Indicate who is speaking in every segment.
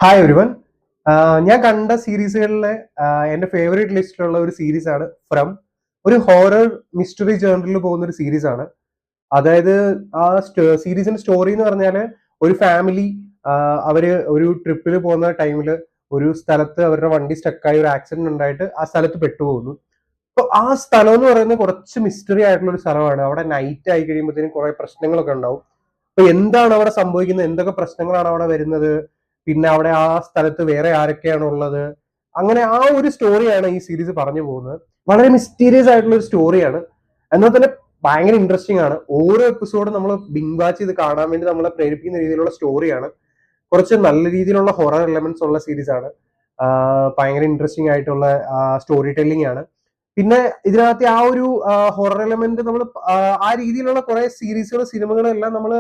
Speaker 1: Hi everyone. ഞാൻ കണ്ട സീരീസുകളിലെ എൻ്റെ ഫേവറേറ്റ് ലിസ്റ്റിലുള്ള ഒരു സീരീസ് ആണ് ഫ്രം. ഒരു ഹൊറർ മിസ്റ്ററി ജേണറിൽ പോകുന്ന ഒരു സീരീസ് ആണ്. അതായത് ആ സീരീസിന്റെ സ്റ്റോറി എന്ന് പറഞ്ഞാല് ഒരു ഫാമിലി അവര് ഒരു ട്രിപ്പിൽ പോകുന്ന ടൈമിൽ ഒരു സ്ഥലത്ത് അവരുടെ വണ്ടി സ്റ്റക്കായി ഒരു ആക്സിഡന്റ് ഉണ്ടായിട്ട് ആ സ്ഥലത്ത് പെട്ടുപോകുന്നു. അപ്പൊ ആ സ്ഥലം എന്ന് പറയുന്നത് കുറച്ച് മിസ്റ്ററി ആയിട്ടുള്ള ഒരു സ്ഥലമാണ്. അവിടെ നൈറ്റ് ആയി കഴിയുമ്പോഴത്തേനും കുറെ പ്രശ്നങ്ങളൊക്കെ ഉണ്ടാവും. അപ്പൊ എന്താണ് അവിടെ സംഭവിക്കുന്നത്, എന്തൊക്കെ പ്രശ്നങ്ങളാണ് അവിടെ വരുന്നത്, പിന്നെ അവിടെ ആ സ്ഥലത്ത് വേറെ ആരൊക്കെയാണ് ഉള്ളത്, അങ്ങനെ ആ ഒരു സ്റ്റോറിയാണ് ഈ സീരീസ് പറഞ്ഞു പോകുന്നത്. വളരെ മിസ്റ്റീരിയസ് ആയിട്ടുള്ള ഒരു സ്റ്റോറിയാണ്, എന്നാൽ തന്നെ ഭയങ്കര ഇൻട്രസ്റ്റിംഗ് ആണ്. ഓരോ എപ്പിസോഡും നമ്മൾ ബിങ് വാച്ച് ചെയ്ത് കാണാൻ വേണ്ടി നമ്മളെ പ്രേരിപ്പിക്കുന്ന രീതിയിലുള്ള സ്റ്റോറിയാണ്. കുറച്ച് നല്ല രീതിയിലുള്ള ഹൊറർ എലമെന്റ്സ് ഉള്ള സീരീസ് ആണ്. ഭയങ്കര ഇൻട്രസ്റ്റിംഗ് ആയിട്ടുള്ള സ്റ്റോറി ടെല്ലിംഗ് ആണ്. പിന്നെ ഇതിനകത്ത് ആ ഒരു ഹൊറർ എലമെന്റ് നമ്മൾ ആ രീതിയിലുള്ള കുറെ സീരീസുകളും സിനിമകളും എല്ലാം നമ്മൾ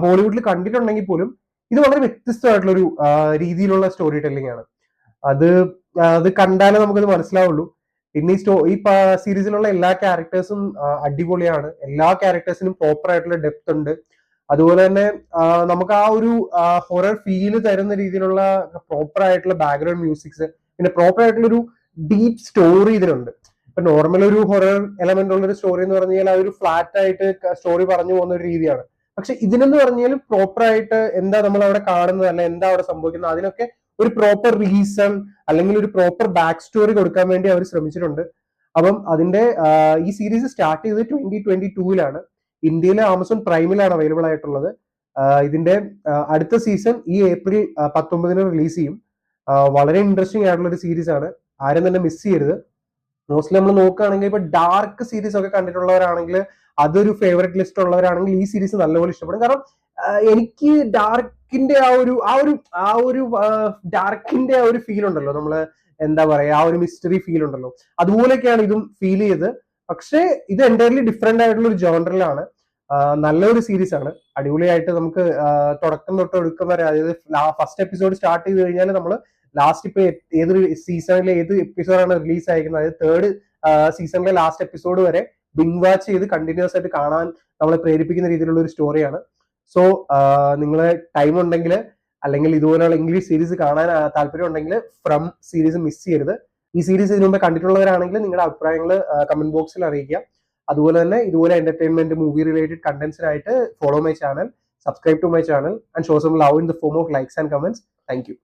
Speaker 1: ഹോളിവുഡിൽ കണ്ടിട്ടുണ്ടെങ്കിൽ പോലും ഇത് വളരെ വ്യത്യസ്തമായിട്ടുള്ള ഒരു രീതിയിലുള്ള സ്റ്റോറി ടെല്ലിംഗ് ആണ്. അത് അത് കണ്ടാലേ നമുക്കത് മനസ്സിലാവുള്ളൂ. പിന്നെ ഈ സീരീസിലുള്ള എല്ലാ ക്യാരക്ടേഴ്സും അടിപൊളിയാണ്. എല്ലാ ക്യാരക്ടേഴ്സിനും പ്രോപ്പർ ആയിട്ടുള്ള ഡെപ്ത് ഉണ്ട്. അതുപോലെ തന്നെ നമുക്ക് ആ ഒരു ഹൊറർ ഫീല് തരുന്ന രീതിയിലുള്ള പ്രോപ്പർ ആയിട്ടുള്ള ബാക്ക്ഗ്രൗണ്ട് മ്യൂസിക്സ്, പിന്നെ പ്രോപ്പർ ആയിട്ടുള്ള ഒരു ഡീപ്പ് സ്റ്റോറി ഇതിനുണ്ട്. ഇപ്പൊ നോർമൽ ഒരു ഹൊറർ എലമെന്റ് ഉള്ള ഒരു സ്റ്റോറി എന്ന് പറഞ്ഞു കഴിഞ്ഞാൽ ആ ഒരു ഫ്ലാറ്റ് ആയിട്ട് സ്റ്റോറി പറഞ്ഞു പോകുന്ന ഒരു രീതിയാണ്. പക്ഷെ ഇതിനെന്ന് പറഞ്ഞാൽ പ്രോപ്പർ ആയിട്ട് എന്താ നമ്മൾ അവിടെ കാണുന്നത്, അല്ലെ എന്താ അവിടെ സംഭവിക്കുന്നത്, അതിനൊക്കെ ഒരു പ്രോപ്പർ റീസൺ അല്ലെങ്കിൽ ഒരു പ്രോപ്പർ ബാക്ക് സ്റ്റോറി കൊടുക്കാൻ വേണ്ടി അവർ ശ്രമിച്ചിട്ടുണ്ട്. അപ്പം അതിന്റെ ഈ സീരീസ് സ്റ്റാർട്ട് ചെയ്തത് 2022-ലാണ്. ഇന്ത്യയിലെ ആമസോൺ പ്രൈമിലാണ് അവൈലബിൾ ആയിട്ടുള്ളത്. ഇതിന്റെ അടുത്ത സീസൺ ഈ ഏപ്രിൽ 19 റിലീസ് ചെയ്യും. വളരെ ഇൻട്രസ്റ്റിംഗ് ആയിട്ടുള്ള ഒരു സീരീസ് ആണ്. ആരും തന്നെ മിസ് ചെയ്യരുത്. മോസ്റ്റ്ലി നമ്മൾ നോക്കുകയാണെങ്കിൽ ഇപ്പൊ ഡാർക്ക് സീരീസ് ഒക്കെ കണ്ടിട്ടുള്ളവരാണെങ്കിൽ, അതൊരു ഫേവറേറ്റ് ലിസ്റ്റ് ഉള്ളവരാണെങ്കിൽ ഈ സീരീസ് നല്ലപോലെ ഇഷ്ടപ്പെടും. കാരണം എനിക്ക് ഡാർക്കിന്റെ ഡാർക്കിന്റെ ആ ഒരു ഫീൽ ഉണ്ടല്ലോ, നമ്മള് എന്താ പറയാ, ആ ഒരു മിസ്റ്ററി ഫീൽ ഉണ്ടല്ലോ, അതുപോലെയൊക്കെയാണ് ഇതും ഫീൽ ചെയ്ത്. പക്ഷേ ഇത് എൻ്റയർലി ഡിഫറെന്റ് ആയിട്ടുള്ള ഒരു ജോണറിലാണ്. നല്ലൊരു സീരീസ് ആണ്. അടിപൊളിയായിട്ട് നമുക്ക് തുടക്കം തൊട്ട് ഒടുക്കം വരെ, അതായത് ഫസ്റ്റ് എപ്പിസോഡ് സ്റ്റാർട്ട് ചെയ്ത് കഴിഞ്ഞാൽ നമ്മൾ ലാസ്റ്റ് ഇപ്പൊ ഏതൊരു സീസണിലെ ഏത് എപ്പിസോഡാണ് റിലീസ് ആയിരിക്കുന്നത്, അതായത് തേർഡ് സീസണിലെ ലാസ്റ്റ് എപ്പിസോഡ് വരെ ബിങ് വാച്ച് ചെയ്ത് കണ്ടിന്യൂസ് ആയിട്ട് കാണാൻ നമ്മളെ പ്രേരിപ്പിക്കുന്ന രീതിയിലുള്ള ഒരു സ്റ്റോറിയാണ്. സോ നിങ്ങൾ ടൈം ഉണ്ടെങ്കിൽ, അല്ലെങ്കിൽ ഇതുപോലെയുള്ള ഇംഗ്ലീഷ് സീരീസ് കാണാൻ താല്പര്യം ഉണ്ടെങ്കിൽ ഫ്രം സീരീസ് മിസ് ചെയ്യരുത്. ഈ സീരീസ് ഇതിനു മുമ്പ് കണ്ടിട്ടുള്ളവരാണെങ്കിൽ നിങ്ങളുടെ അഭിപ്രായങ്ങൾ കമന്റ് ബോക്സിൽ അറിയിക്കുക. അതുപോലെ തന്നെ ഇതുപോലെ എന്റർടൈൻമെന്റ് മൂവി റിലേറ്റഡ് കണ്ടന്റ്സിനായിട്ട് follow my channel, subscribe to my channel and show some love in the form of likes and comments. Thank U.